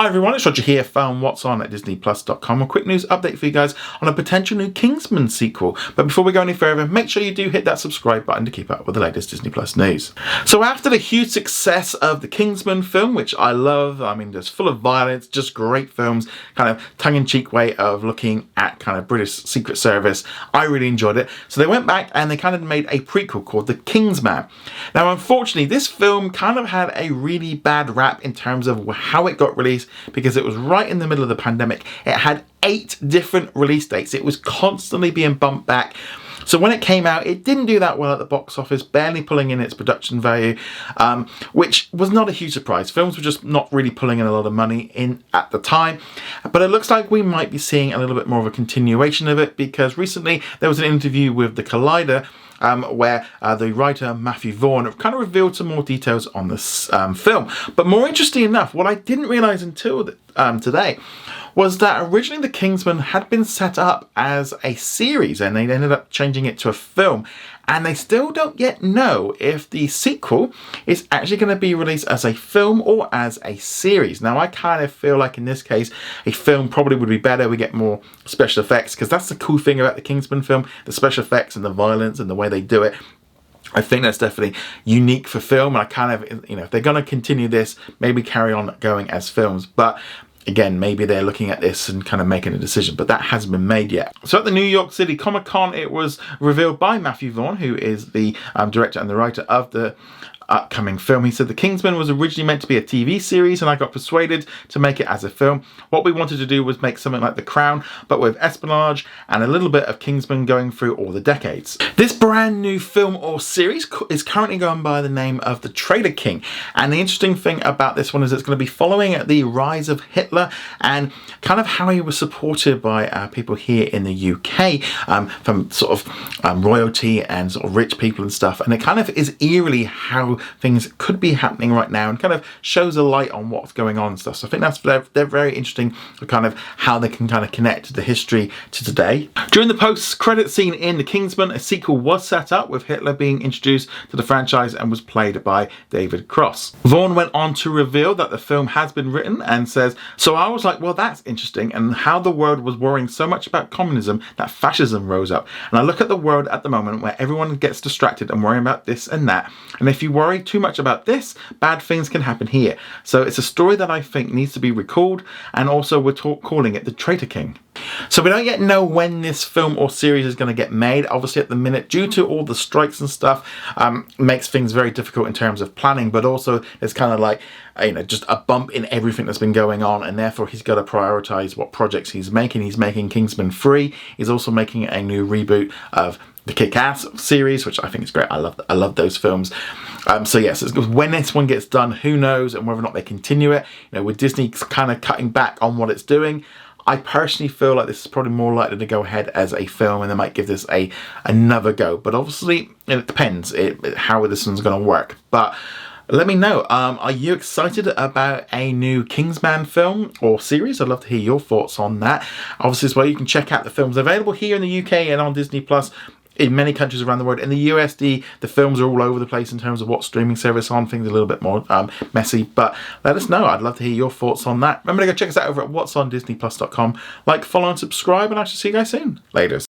Hi everyone, it's Roger here from What's On at DisneyPlus.com. A quick news update for you guys on a potential new Kingsman sequel. But before we go any further, make sure you do hit that subscribe button to keep up with the latest Disney Plus news. So after the huge success of the Kingsman film, which I love, I mean, just full of violence, just great films, kind of tongue-in-cheek way of looking at kind of British Secret Service, I really enjoyed it. So they went back and they kind of made a prequel called The Kingsman. Now, unfortunately, this film kind of had a really bad rap in terms of how it got released, because it was right in the middle of the pandemic. It had 8 different release dates. It was constantly being bumped back. So when it came out, it didn't do that well at the box office, barely pulling in its production value, which was not a huge surprise. Films were just not really pulling in a lot of money in at the time. But it looks like we might be seeing a little bit more of a continuation of it, because recently there was an interview with The Collider where the writer Matthew Vaughn kind of revealed some more details on this film. But more interesting enough, what I didn't realise until today was that originally The Kingsman had been set up as a series and they ended up changing it to a film. And they still don't yet know if the sequel is actually going to be released as a film or as a series. Now, I kind of feel like in this case, a film probably would be better. We get more special effects, because that's the cool thing about the Kingsman film, the special effects and the violence and the way they do it. I think that's definitely unique for film. And I kind of, if they're going to continue this, maybe carry on going as films. But again, maybe they're looking at this and kind of making a decision, but that hasn't been made yet. So at the New York City Comic Con, it was revealed by Matthew Vaughn, who is the director and the writer of the upcoming film. He said The Kingsman was originally meant to be a TV series and I got persuaded to make it as a film. What we wanted to do was make something like The Crown, but with espionage and a little bit of Kingsman going through all the decades. This brand new film or series is currently going by the name of The Traitor King. And the interesting thing about this one is it's going to be following the rise of Hitler and kind of how he was supported by people here in the UK, from sort of royalty and sort of rich people and stuff. And it kind of is eerily how things could be happening right now and kind of shows a light on what's going on and stuff. So I think they're very interesting, kind of how they can kind of connect the history to today. During the post-credit scene in The Kingsman, a sequel was set up with Hitler being introduced to the franchise and was played by David Cross. Vaughn went on to reveal that the film has been written and says, "So I was like, well, that's interesting, and how the world was worrying so much about communism that fascism rose up. And I look at the world at the moment where everyone gets distracted and worrying about this and that. And if you worry too much about this, bad things can happen here. So it's a story that I think needs to be recalled, and also we're calling it The Traitor King." So we don't yet know when this film or series is going to get made. Obviously at the minute, due to all the strikes and stuff, makes things very difficult in terms of planning, but also it's kind of like, just a bump in everything that's been going on, and therefore he's got to prioritize what projects he's making. He's making Kingsman 3. He's also making a new reboot of the Kick-Ass series, which I think is great. I love those films. So yes, when this one gets done, who knows, and whether or not they continue it. With Disney kind of cutting back on what it's doing, I personally feel like this is probably more likely to go ahead as a film, and they might give this another go. But obviously, it depends how this one's going to work. But let me know, are you excited about a new Kingsman film or series? I'd love to hear your thoughts on that. Obviously as well, you can check out the films available here in the UK and on Disney Plus. In many countries around the world. In the USD, the films are all over the place in terms of what streaming service on. Things are a little bit more messy, but let us know. I'd love to hear your thoughts on that. Remember to go check us out over at whatsondisneyplus.com. Like, follow and subscribe, and I shall see you guys soon. Laters.